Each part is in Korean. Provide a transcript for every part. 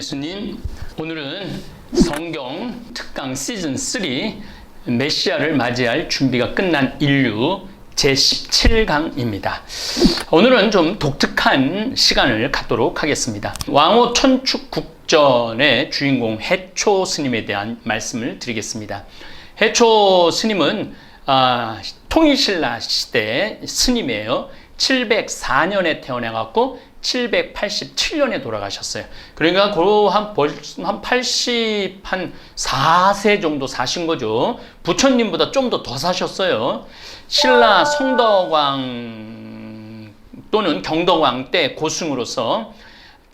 예수님, 오늘은 성경 특강 시즌 3 메시아를 맞이할 준비가 끝난 인류 제17강입니다. 오늘은 좀 독특한 시간을 갖도록 하겠습니다. 왕호 천축국전의 주인공 해초 스님에 대한 말씀을 드리겠습니다. 해초 스님은 통일신라 시대 스님이에요. 704년에 태어나갖고 787년에 돌아가셨어요. 그러니까 한 84세 정도 사신 거죠. 부처님보다 좀 더 사셨어요. 신라 성덕왕 또는 경덕왕 때 고승으로서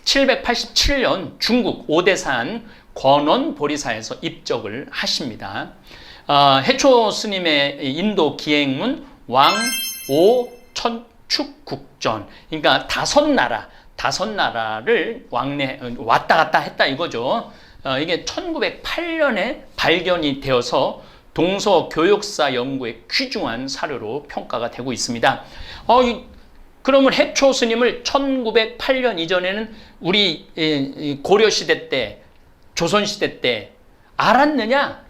787년 중국 오대산 권원보리사에서 입적을 하십니다. 해초 스님의 인도 기행문 왕오 천축국전, 그러니까 다섯 나라를 왔다 갔다 했다 이거죠. 이게 1908년에 발견이 되어서 동서교역사 연구의 귀중한 사료로 평가가 되고 있습니다. 그러면 해초 스님을 1908년 이전에는 우리 고려시대 때, 조선시대 때 알았느냐?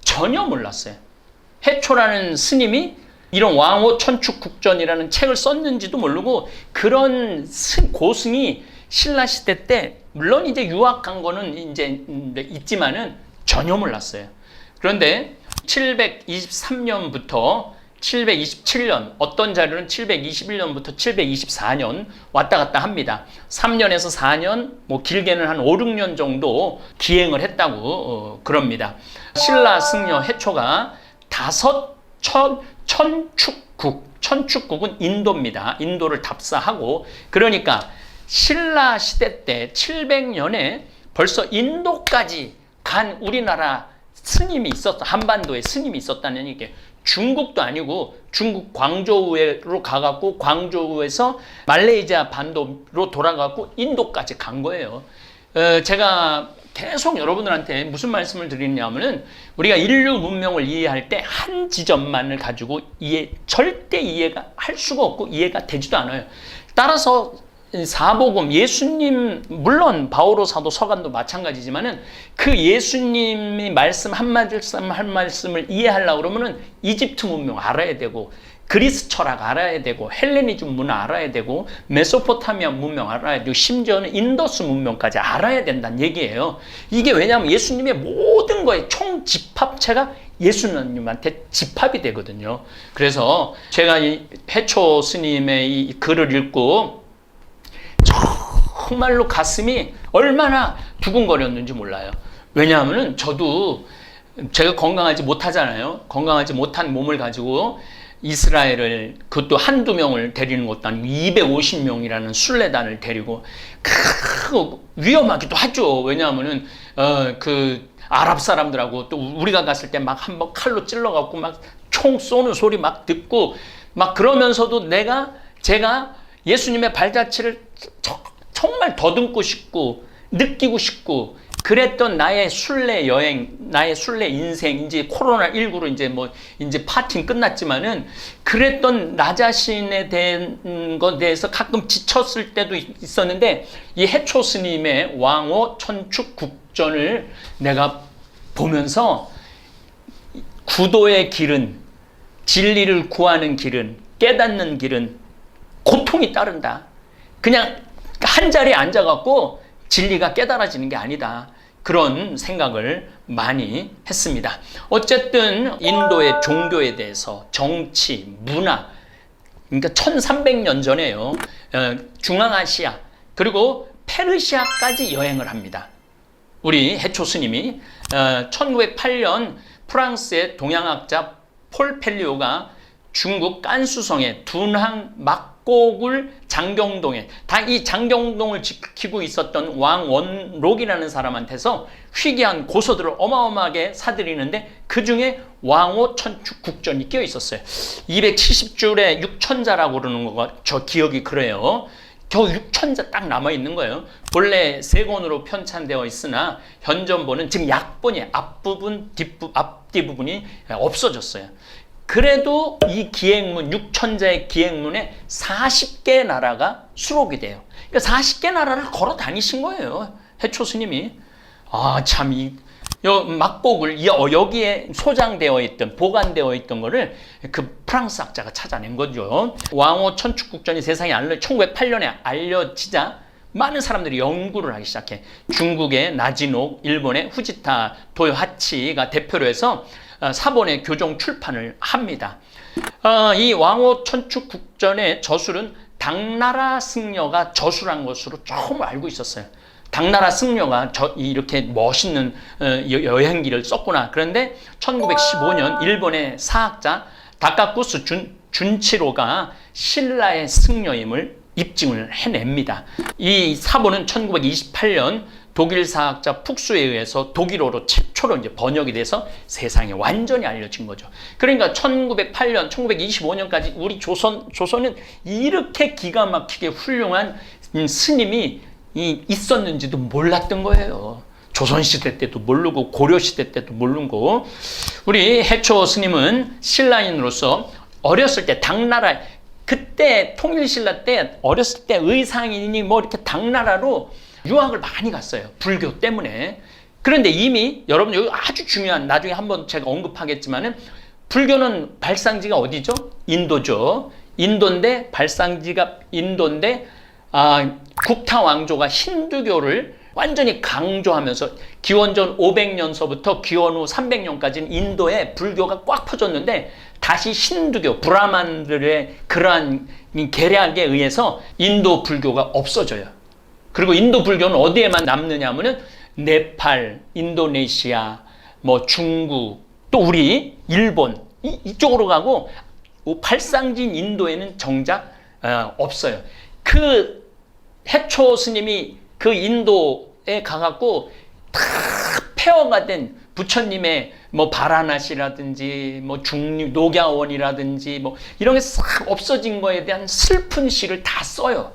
전혀 몰랐어요. 해초라는 스님이 이런 왕호 천축국전이라는 책을 썼는지도 모르고, 그런 고승이 신라시대 때, 물론 이제 유학 간 거는 이제 있지만은 전혀 몰랐어요. 그런데 723년부터 727년, 어떤 자료는 721년부터 724년 왔다 갔다 합니다. 3년에서 4년, 길게는 한 5, 6년 정도 기행을 했다고 그럽니다. 신라 승려 해초가 천축국은 인도입니다. 인도를 답사하고, 그러니까 신라 시대 때 700년에 벌써 인도까지 간 우리나라 스님이 한반도에 스님이 있었다는 얘기예요. 중국도 아니고 중국 광저우로 가갖고 광저우에서 말레이시아 반도로 돌아가고 인도까지 간 거예요. 제가 계속 여러분들한테 무슨 말씀을 드리냐면은, 우리가 인류 문명을 이해할 때 한 지점만을 가지고 절대 이해가 할 수가 없고 이해가 되지도 않아요. 따라서 사복음, 예수님, 물론 바오로 사도 서간도 마찬가지지만은, 그 예수님이 말씀 한 말씀을 이해하려고 그러면은 이집트 문명 알아야 되고, 그리스 철학 알아야 되고, 헬레니즘 문화 알아야 되고, 메소포타미아 문명 알아야 되고, 심지어는 인더스 문명까지 알아야 된다는 얘기예요. 이게 왜냐하면 예수님의 모든 거의 총 집합체가 예수님한테 집합이 되거든요. 그래서 제가 이 해초 스님의 이 글을 읽고 정말로 가슴이 얼마나 두근거렸는지 몰라요. 왜냐하면 저도 제가 건강하지 못하잖아요. 건강하지 못한 몸을 가지고 이스라엘을, 그것도 한두 명을 데리는 것도 아니고 250명이라는 순례단을 데리고, 위험하기도 하죠. 왜냐하면은 그 아랍 사람들하고 또 우리가 갔을 때 막 한번 칼로 찔러갖고 막 총 쏘는 소리 막 듣고 막, 그러면서도 제가 예수님의 발자취를 정말 더듬고 싶고 느끼고 싶고 그랬던 나의 순례 여행, 나의 순례 인생, 이제 코로나19로 이제 파티는 끝났지만은, 그랬던 나 자신에 대한 것에 대해서 가끔 지쳤을 때도 있었는데, 이 해초 스님의 왕호 천축국전을 내가 보면서, 구도의 길은, 진리를 구하는 길은, 깨닫는 길은 고통이 따른다. 그냥 한 자리에 앉아갖고 진리가 깨달아지는 게 아니다. 그런 생각을 많이 했습니다. 어쨌든 인도의 종교에 대해서, 정치, 문화, 그러니까 1300년 전에요. 중앙아시아 그리고 페르시아까지 여행을 합니다. 우리 해초 스님이 1908년 프랑스의 동양학자 폴 펠리오가 중국 깐수성의 둔항 막곡을 장경동에, 다 이 장경동을 지키고 있었던 왕원록이라는 사람한테서 희귀한 고서들을 어마어마하게 사들이는데, 그 중에 왕호 천축국전이 끼어 있었어요. 270줄에 6천자라고 그러는 거가 저 기억이 그래요. 겨우 6천자 딱 남아있는 거예요. 본래 3권으로 편찬되어 있으나 현존본은 지금 약본이 앞부분, 앞뒤부분이 없어졌어요. 그래도 이 기행문, 6천자의 기행문에 40개 나라가 수록이 돼요. 그러니까 40개 나라를 걸어 다니신 거예요. 해초 스님이 참 막곡을 여기에 소장되어 있던 보관되어 있던 거를 그 프랑스 학자가 찾아낸 거죠. 왕호 천축국전이 세상에 1908년에 알려지자 많은 사람들이 연구를 하기 시작해. 중국의 나지녹, 일본의 후지타 도요하치가 대표로 해서 사본의 교종 출판을 합니다. 이 왕호 천축국전의 저술은 당나라 승려가 저술한 것으로 처음 알고 있었어요. 당나라 승려가 이렇게 멋있는 여행기를 썼구나. 그런데 1915년 일본의 사학자 다카쿠스 준치로가 신라의 승려임을 입증을 해냅니다. 이 사본은 1928년 독일 사학자 푹수에 의해서 독일어로 최초로 이제 번역이 돼서 세상에 완전히 알려진 거죠. 그러니까 1908년, 1925년까지 우리 조선은 이렇게 기가 막히게 훌륭한 스님이 있었는지도 몰랐던 거예요. 조선시대 때도 모르고 고려시대 때도 모르고. 우리 해초 스님은 신라인으로서 어렸을 때 당나라, 그때 통일신라 때 어렸을 때 의상이니 뭐 이렇게 당나라로 유학을 많이 갔어요. 불교 때문에. 그런데 이미 여러분 여기 아주 중요한, 나중에 한번 제가 언급하겠지만은 불교는 발상지가 어디죠? 인도죠. 인도인데 발상지가 인도인데 국타 왕조가 힌두교를 완전히 강조하면서 기원전 500년서부터 기원 후 300년까지는 인도에 불교가 꽉 퍼졌는데 다시 힌두교, 브라만들의 그러한 계략에 의해서 인도 불교가 없어져요. 그리고 인도 불교는 어디에만 남느냐 하면은 네팔, 인도네시아, 뭐 중국, 또 우리 일본 이쪽으로 가고 발상지인 인도에는 정작 없어요. 그 해초 스님이 그 인도에 가갖고 다 폐허가 된 부처님의 뭐 바라나시라든지 뭐 녹야원이라든지 뭐 이런 게 싹 없어진 거에 대한 슬픈 시를 다 써요.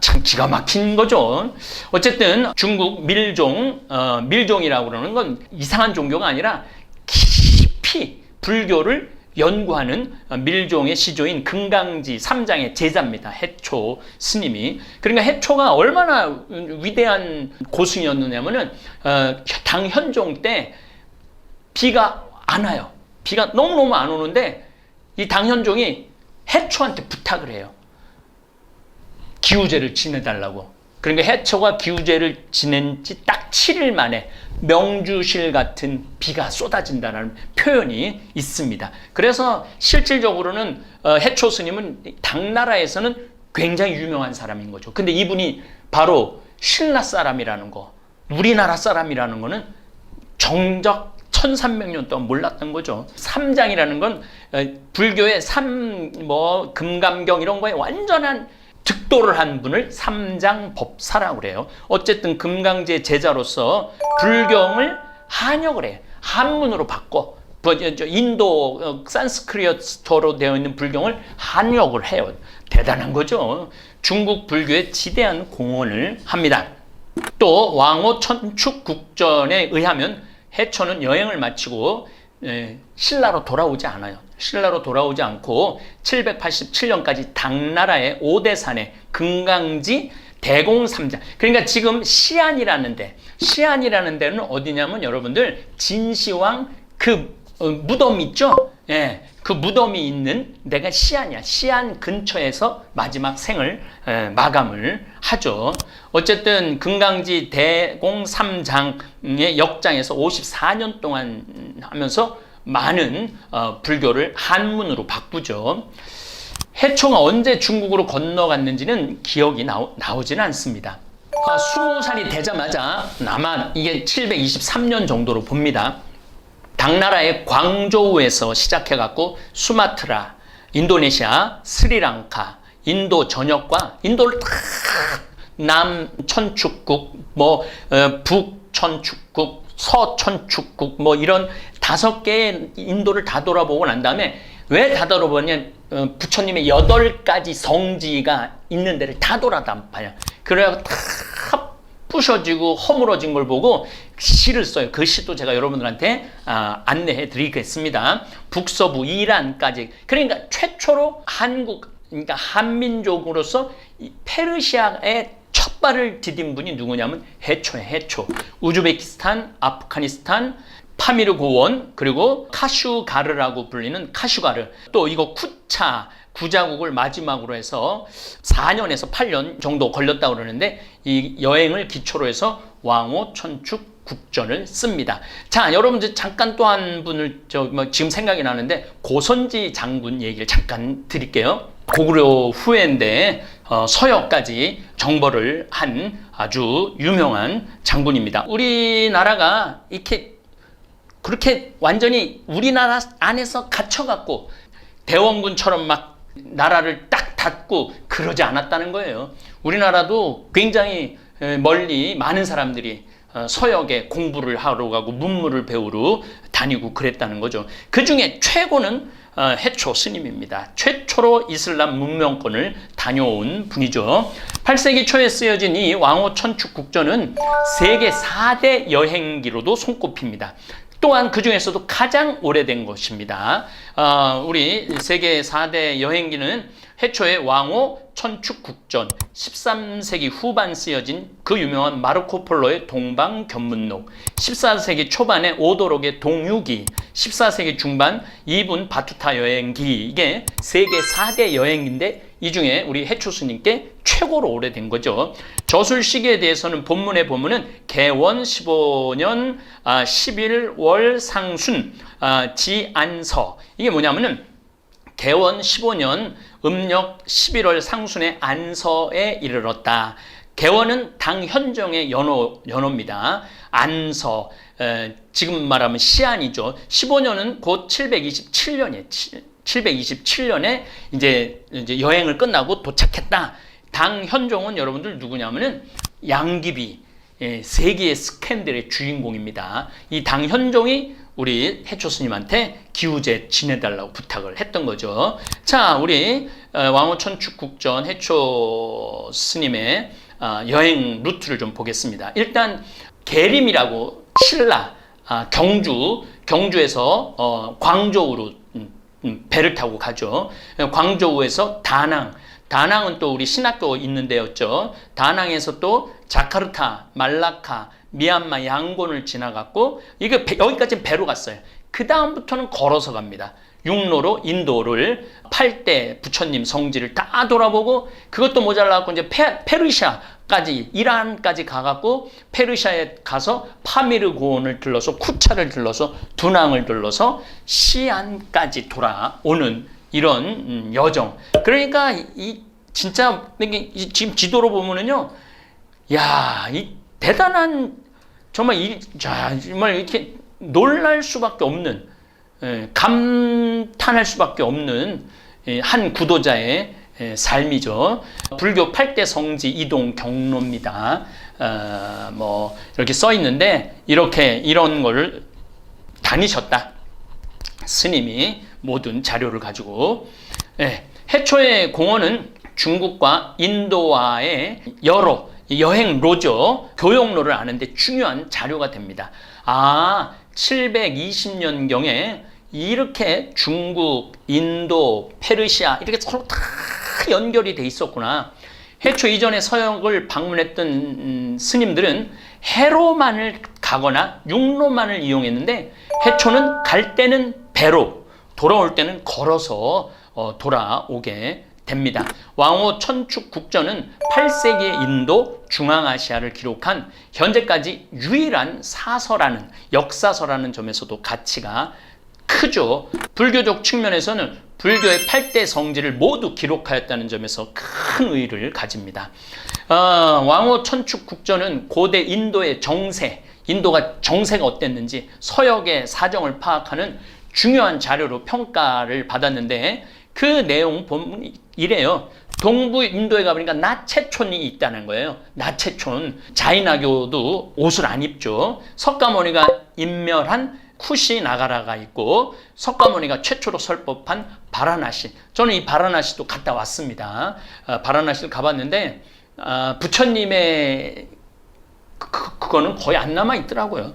참 기가 막힌 거죠. 어쨌든 중국 밀종이라고 그러는 건 이상한 종교가 아니라 깊이 불교를 연구하는 밀종의 시조인 금강지 삼장의 제자입니다. 해초 스님이. 그러니까 해초가 얼마나 위대한 고승이었느냐면은 당현종 때 비가 안 와요. 비가 너무너무 안 오는데 이 당현종이 해초한테 부탁을 해요. 기우제를 지내달라고. 그러니까 해초가 기우제를 지낸 지 딱 7일 만에 명주실 같은 비가 쏟아진다는 표현이 있습니다. 그래서 실질적으로는 해초 스님은 당나라에서는 굉장히 유명한 사람인 거죠. 근데 이분이 바로 신라 사람이라는 거, 우리나라 사람이라는 거는 정작 1300년 동안 몰랐던 거죠. 삼장이라는 건 불교의 금감경 이런 거에 완전한 득도를 한 분을 삼장법사라고 그래요. 어쨌든 금강제 제자로서 불경을 한역을 해요. 한문으로 바꿔. 인도 산스크리트어로 되어 있는 불경을 한역을 해요. 대단한 거죠. 중국 불교에 지대한 공헌을 합니다. 또 왕호 천축국전에 의하면 해초는 여행을 마치고 신라로 돌아오지 않아요. 신라로 돌아오지 않고 787년까지 당나라의 오대산의 금강지 대공삼장, 그러니까 지금 시안이라는 데는 어디냐면 여러분들 진시황 그 무덤 있죠? 예, 그 무덤이 있는 데가 시안이야. 시안 근처에서 마지막 생을 마감을 하죠. 어쨌든 금강지 대공삼장의 역장에서 54년 동안 하면서 많은 불교를 한문으로 바꾸죠. 해초가 언제 중국으로 건너갔는지는 기억이 나오지는 않습니다. 20살이 되자마자 아마 이게 723년 정도로 봅니다. 당나라의 광저우에서 시작해갖고 수마트라, 인도네시아, 스리랑카, 인도 전역과 인도를 다 남천축국, 북천축국, 서천축국 이런 5개의 인도를 다 돌아보고 난 다음에 왜 다 돌아보냐, 부처님의 8가지 성지가 있는 데를 다 돌아다녀요. 그래야 다 부셔지고 허물어진 걸 보고 시를 써요. 그 시도 제가 여러분들한테 안내해 드리겠습니다. 북서부 이란까지. 그러니까 최초로 그러니까 한민족으로서 페르시아의 첫 첫 발을 디딘 분이 누구냐면 해초예요. 해초. 우즈베키스탄, 아프가니스탄, 파미르 고원, 그리고 카슈가르라고 불리는 카슈가르. 또 이거 쿠차 구자국을 마지막으로 해서 4년에서 8년 정도 걸렸다고 그러는데, 이 여행을 기초로 해서 왕호 천축 국전을 씁니다. 자, 여러분들 잠깐 또 한 분을 지금 생각이 나는데, 고선지 장군 얘기를 잠깐 드릴게요. 고구려 후예인데 서역까지 정벌을 한 아주 유명한 장군입니다. 우리나라가 이렇게 그렇게 완전히 우리나라 안에서 갇혀갖고 대원군처럼 막 나라를 딱 닫고 그러지 않았다는 거예요. 우리나라도 굉장히 멀리 많은 사람들이 서역에 공부를 하러 가고 문물을 배우러 다니고 그랬다는 거죠. 그 중에 최고는 해초 스님입니다. 최초로 이슬람 문명권을 다녀온 분이죠. 8세기 초에 쓰여진 이 왕호 천축 국전은 세계 4대 여행기로도 손꼽힙니다. 또한 그 중에서도 가장 오래된 것입니다. 우리 세계 4대 여행기는 해초의 왕호 천축 국전, 13세기 후반 쓰여진 그 유명한 마르코 폴로의 동방견문록, 14세기 초반의 오도록의 동유기, 14세기 중반 이분 바투타 여행기, 이게 세계 4대 여행기인데 이 중에 우리 해초 스님께 최고로 오래된 거죠. 저술 시기에 대해서는 본문에 보면은 개원 15년 11월 상순 지안서, 이게 뭐냐면은 개원 15년 음력 11월 상순의 안서에 이르렀다. 개원은 당현종의 연호입니다. 안서, 지금 말하면 시안이죠. 15년은 곧 727년에 이제 여행을 끝나고 도착했다. 당현종은 여러분들 누구냐면은 양귀비, 세계의 스캔들의 주인공입니다. 이 당현종이 우리 해초 스님한테 기우제 지내달라고 부탁을 했던 거죠. 자, 우리 왕호 천축 국전 해초 스님의 여행 루트를 좀 보겠습니다. 일단 계림이라고 신라, 경주에서 광저우로 배를 타고 가죠. 광저우에서 다낭은 또 우리 신학교 있는 데였죠. 다낭에서 또 자카르타, 말라카, 미얀마 양곤을 지나갔고, 이게 여기까지는 배로 갔어요. 그 다음부터는 걸어서 갑니다. 육로로 인도를 8대 부처님 성지를 다 돌아보고, 그것도 모자라갖고 이제 페르시아까지, 이란까지 가갖고 페르시아에 가서 파미르 고원을 들러서 쿠차를 들러서 두낭을 들러서 시안까지 돌아오는 이런 여정. 그러니까 진짜 지금 지도로 보면은요, 야, 이 대단한 정말 정말 이렇게 놀랄 수밖에 없는, 감탄할 수밖에 없는 한 구도자의 삶이죠. 불교 8대 성지 이동 경로입니다. 뭐 이렇게 써 있는데 이런 거를 다니셨다. 스님이 모든 자료를 가지고. 해초의 공원은 중국과 인도와의 여러 여행로죠. 교역로를 아는데 중요한 자료가 됩니다. 720년경에 이렇게 중국, 인도, 페르시아 이렇게 서로 다 연결이 돼 있었구나. 해초 이전에 서역을 방문했던 스님들은 해로만을 가거나 육로만을 이용했는데, 해초는 갈 때는 배로, 돌아올 때는 걸어서 돌아오게 됩니다. 왕호 천축 국전은 8세기의 인도, 중앙아시아를 기록한 현재까지 유일한 사서라는, 역사서라는 점에서도 가치가 크죠. 불교적 측면에서는 불교의 8대 성지를 모두 기록하였다는 점에서 큰 의의를 가집니다. 왕호 천축 국전은 고대 인도의 정세, 인도가 정세가 어땠는지 서역의 사정을 파악하는 중요한 자료로 평가를 받았는데, 그 내용 보면 이래요. 동부 인도에 가보니까 나체촌이 있다는 거예요. 나체촌. 자이나교도 옷을 안 입죠. 석가모니가 인멸한 쿠시 나가라가 있고, 석가모니가 최초로 설법한 바라나시. 저는 이 바라나시도 갔다 왔습니다. 바라나시를 가봤는데 부처님의 그거는 거의 안 남아 있더라고요.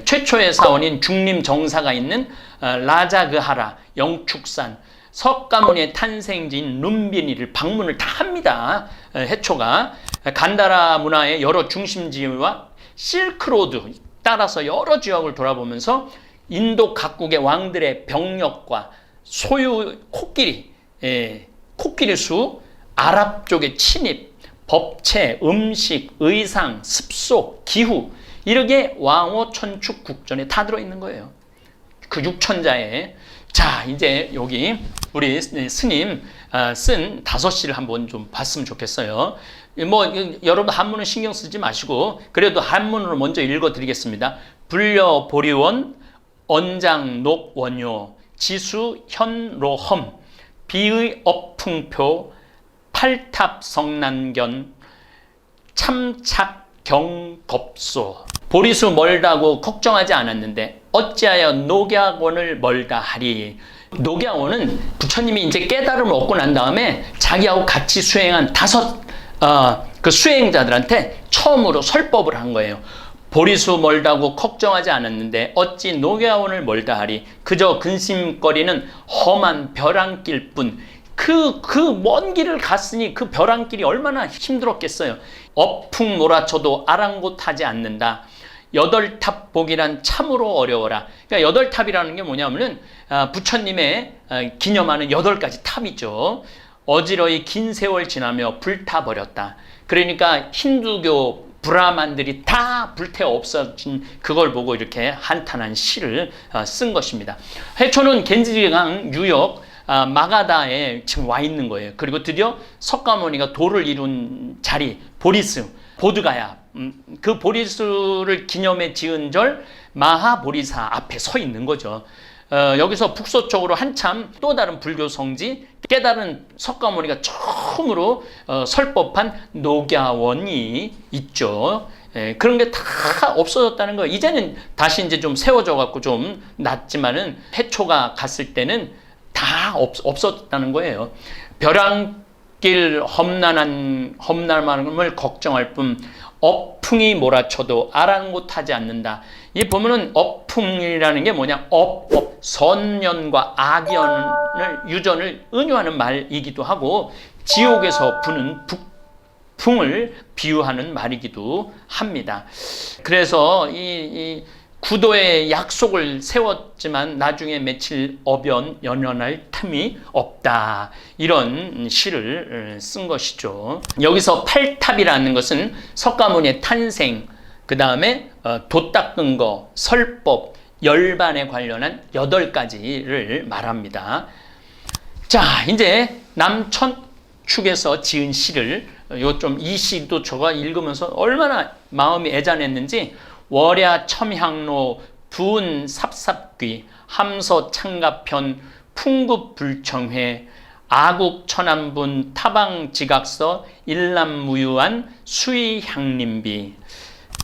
최초의 사원인 중림 정사가 있는 라자그하라, 영축산, 석가모니의 탄생지인 룸비니를 방문을 다 합니다. 해초가 간다라 문화의 여러 중심지와 실크로드 따라서 여러 지역을 돌아보면서 인도 각국의 왕들의 병력과 소유 코끼리 수, 아랍 쪽의 침입, 법체, 음식, 의상, 습속, 기후 이렇게 왕호 천축 국전에 다 들어있는 거예요. 그 육천자에. 자, 이제 여기 우리 스님 쓴 5시를 한번 좀 봤으면 좋겠어요. 여러분 한문은 신경 쓰지 마시고 그래도 한문으로 먼저 읽어드리겠습니다. 불려 보리원, 언장 녹원요, 지수 현로험, 비의 업풍표, 팔탑 성난견, 참착 경겁소. 보리수 멀다고 걱정하지 않았는데 어찌하여 녹야원을 멀다 하리. 녹야원은 부처님이 이제 깨달음을 얻고 난 다음에 자기하고 같이 수행한 5 그 수행자들한테 처음으로 설법을 한 거예요. 보리수 멀다고 걱정하지 않았는데 어찌 녹야원을 멀다 하리. 그저 근심거리는 험한 벼랑길 뿐. 그 먼 길을 갔으니 그 벼랑길이 얼마나 힘들었겠어요. 어풍 몰아쳐도 아랑곳하지 않는다. 8탑 보기란 참으로 어려워라. 그러니까 8탑이라는 게 뭐냐면은 부처님의 기념하는 8가지 탑이죠. 어지러이 긴 세월 지나며 불타버렸다. 그러니까 힌두교 브라만들이 다 불태워 없어진 그걸 보고 이렇게 한탄한 시를 쓴 것입니다. 해초는 겐지강 유역 마가다에 지금 와 있는 거예요. 그리고 드디어 석가모니가 도를 이룬 자리 보리스, 보드가야, 그 보리스를 기념해 지은 절 마하보리사 앞에 서 있는 거죠. 여기서 북서쪽으로 한참 또 다른 불교 성지 깨달은 석가모니가 처음으로 설법한 녹야원이 있죠. 그런 게 다 없어졌다는 거예요. 이제는 다시 이제 좀 세워져 갖고 좀 낫지만은 해초가 갔을 때는 다 없었다는 거예요. 벼랑길 험난함을 걱정할 뿐 업풍이 몰아쳐도 아랑곳하지 않는다. 이 보면은 업풍이라는 게 뭐냐? 선연과 악연을 유전을 은유하는 말이기도 하고 지옥에서 부는 북풍을 비유하는 말이기도 합니다. 그래서 이 구도의 약속을 세웠지만 나중에 며칠 연연할 틈이 없다. 이런 시를 쓴 것이죠. 여기서 8탑이라는 것은 석가모니의 탄생, 그 다음에 돛 닦은 거, 설법, 열반에 관련한 8가지를 말합니다. 자, 이제 남천축에서 지은 시를 이 시도 제가 읽으면서 얼마나 마음이 애잔했는지 월야 첨향로 부은 삽삽귀 함서 창가편 풍급불청회 아국 천안분 타방지각서 일남무유한 수의향림비.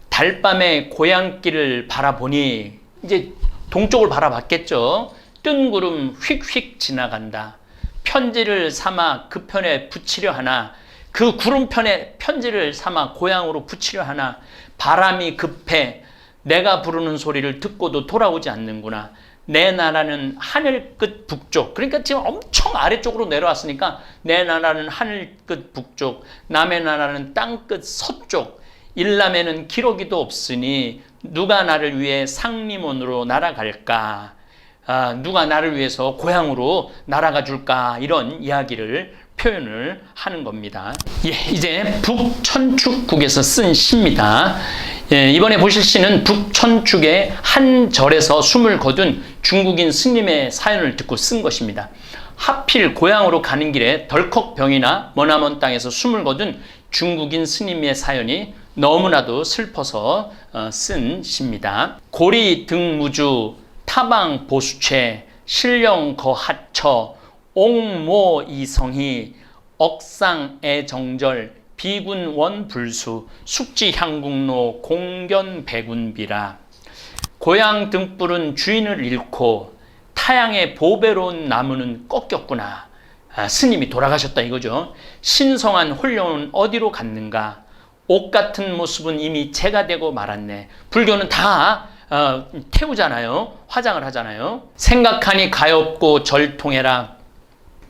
달밤에 고향길을 바라보니 이제 동쪽을 바라봤겠죠. 뜬 구름 휙휙 지나간다. 편지를 삼아 그 편에 붙이려 하나 그 구름편에 편지를 삼아 고향으로 붙이려 하나 바람이 급해 내가 부르는 소리를 듣고도 돌아오지 않는구나. 내 나라는 하늘 끝 북쪽. 그러니까 지금 엄청 아래쪽으로 내려왔으니까 내 나라는 하늘 끝 북쪽, 남의 나라는 땅 끝 서쪽. 일남에는 기러기도 없으니 누가 나를 위해 상림원으로 날아갈까? 누가 나를 위해서 고향으로 날아가 줄까? 이런 이야기를 표현을 하는 겁니다. 이제 북천축국에서 쓴 시입니다. 이번에 보실 시는 북천축의 한 절에서 숨을 거둔 중국인 스님의 사연을 듣고 쓴 것입니다. 하필 고향으로 가는 길에 덜컥 병이나 머나먼 땅에서 숨을 거둔 중국인 스님의 사연이 너무나도 슬퍼서 쓴 시입니다. 고리 등무주 타방 보수체 신령 거하처 옥모 이성희 억상애 정절 비군원 불수 숙지향국로 공견 백운비라. 고향 등불은 주인을 잃고 타양의 보배로운 나무는 꺾였구나. 스님이 돌아가셨다 이거죠. 신성한 홀령은 어디로 갔는가. 옷 같은 모습은 이미 재가 되고 말았네. 불교는 다 태우잖아요. 화장을 하잖아요. 생각하니 가엾고 절통해라.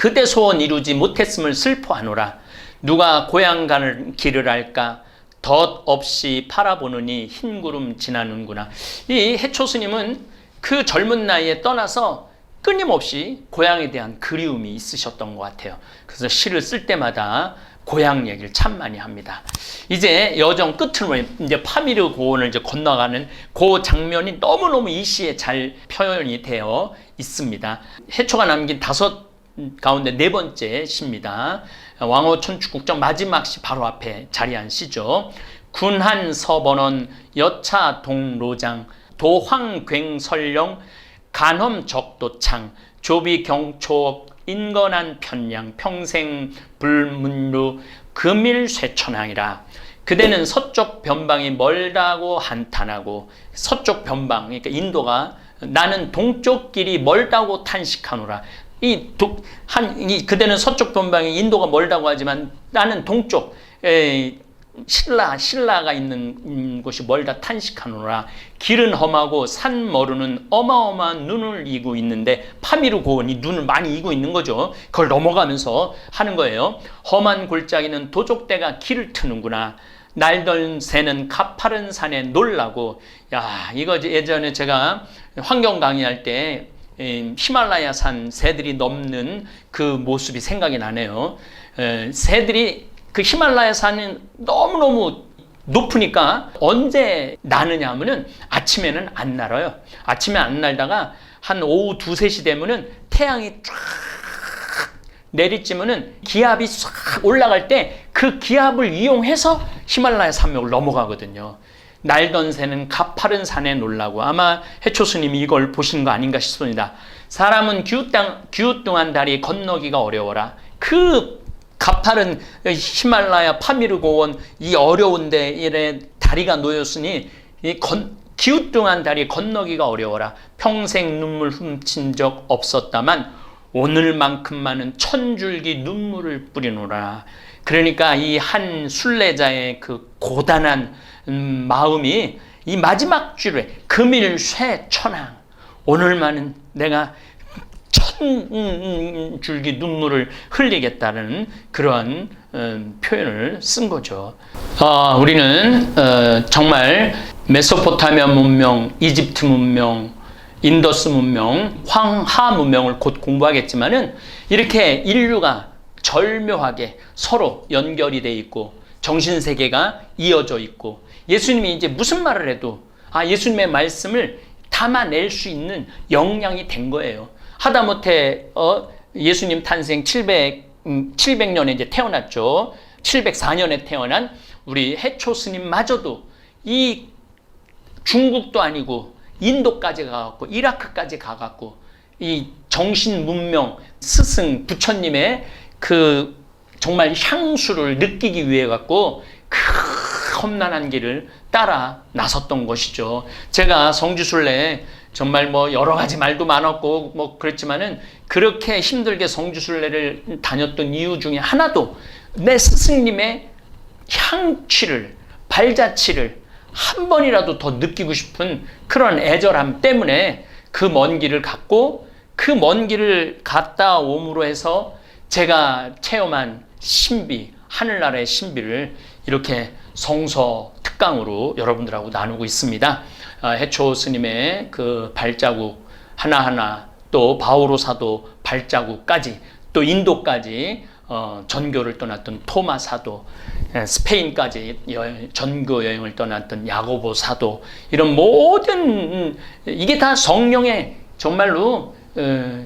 그대 소원 이루지 못했음을 슬퍼하노라. 누가 고향 가는 길을 알까? 덧없이 바라보느니 흰 구름 지나는구나. 이 해초 스님은 그 젊은 나이에 떠나서 끊임없이 고향에 대한 그리움이 있으셨던 것 같아요. 그래서 시를 쓸 때마다 고향 얘기를 참 많이 합니다. 이제 여정 끝으로 이제 파미르 고원을 이제 건너가는 그 장면이 너무너무 이 시에 잘 표현이 되어 있습니다. 해초가 남긴 5 가운데 4번째 시입니다. 왕호 천축국정 마지막 시 바로 앞에 자리한 시죠. 군한 서번원 여차 동로장 도황괭설령 간험 적도창 조비 경초 인건한 편량 평생 불문루 금일 쇠천왕이라. 그대는 서쪽 변방이 멀다고 한탄하고, 서쪽 변방 그러니까 인도가 나는 동쪽 길이 멀다고 탄식하노라. 그대는 서쪽 변방이 인도가 멀다고 하지만 나는 동쪽 신라가 있는 곳이 멀다 탄식하노라. 길은 험하고 산 머루는 어마어마한 눈을 이고 있는데, 파미르 고원이 눈을 많이 이고 있는 거죠. 그걸 넘어가면서 하는 거예요. 험한 골짜기는 도적대가 길을 트는구나. 날던 새는 가파른 산에 놀라고. 야, 이거 예전에 제가 환경 강의할 때 히말라야 산 새들이 넘는 그 모습이 생각이 나네요. 새들이 그 히말라야 산은 너무너무 높으니까 언제 나느냐 하면은 아침에는 안 날아요. 아침에 안 날다가 한 오후 2, 3시 되면은 태양이 쫙 내리쬐면은 기압이 싹 올라갈 때 그 기압을 이용해서 히말라야 산맥을 넘어가거든요. 날던 새는 가파른 산에 놀라고. 아마 해초 스님이 이걸 보신 거 아닌가 싶습니다. 사람은 기우뚱한 다리 건너기가 어려워라. 그 가파른 히말라야 파미르 고원 이 어려운데 이래 다리가 놓였으니 기우뚱한 다리 건너기가 어려워라. 평생 눈물 훔친 적 없었다만 오늘만큼만은 1000줄기 눈물을 뿌리노라. 그러니까 이 한 순례자의 그 고단한 마음이 이 마지막 줄에 금일 쇠천왕, 오늘만은 내가 1000줄기 눈물을 흘리겠다는 그러한 표현을 쓴 거죠. 우리는 정말 메소포타미아 문명, 이집트 문명, 인더스 문명, 황하 문명을 곧 공부하겠지만은 이렇게 인류가 절묘하게 서로 연결이 돼 있고 정신세계가 이어져 있고, 예수님이 이제 무슨 말을 해도 예수님의 말씀을 담아낼 수 있는 역량이 된 거예요. 하다못해 예수님 탄생 700년에 이제 태어났죠. 704년에 태어난 우리 해초 스님마저도 이 중국도 아니고 인도까지 가갖고 이라크까지 가갖고 이 정신 문명 스승 부처님의 그 정말 향수를 느끼기 위해 갖고 그 험난한 길을 따라 나섰던 것이죠. 제가 성지순례 정말 뭐 여러 가지 말도 많았고 뭐 그랬지만은 그렇게 힘들게 성지순례를 다녔던 이유 중에 하나도 내 스승님의 향취를, 발자취를 한 번이라도 더 느끼고 싶은 그런 애절함 때문에 그 먼 길을 갔고, 그 먼 길을 갔다 옴으로 해서 제가 체험한 신비, 하늘나라의 신비를 이렇게 성서 특강으로 여러분들하고 나누고 있습니다. 해초 스님의 그 발자국 하나하나, 또 바오로 사도 발자국까지, 또 인도까지 전교를 떠났던 토마 사도, 스페인까지 전교 여행을 떠났던 야고보 사도, 이런 모든 이게 다 성령의 정말로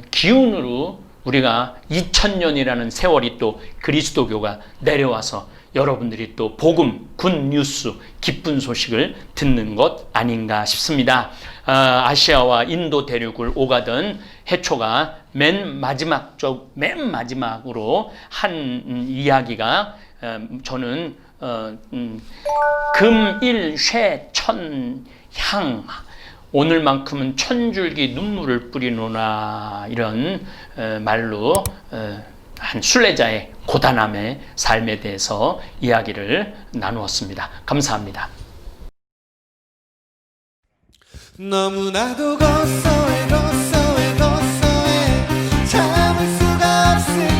기운으로 우리가 2000년이라는 세월이 또 그리스도교가 내려와서 여러분들이 또 복음, 굿뉴스, 기쁜 소식을 듣는 것 아닌가 싶습니다. 아시아와 인도 대륙을 오가던 해초가 맨 마지막으로 한 이야기가 저는 금일쇠천향, 오늘만큼은 1000줄기 눈물을 뿌리노라, 이런 말로 한 순례자의 고단함의 삶에 대해서 이야기를 나누었습니다. 감사합니다. 너무나도 고소해 참을 수가 없을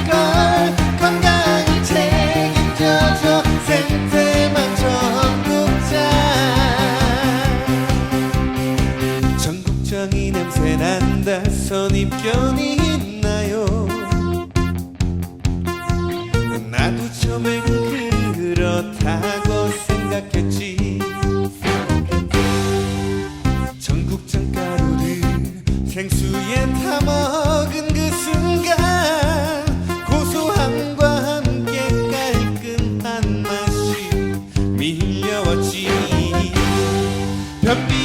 변비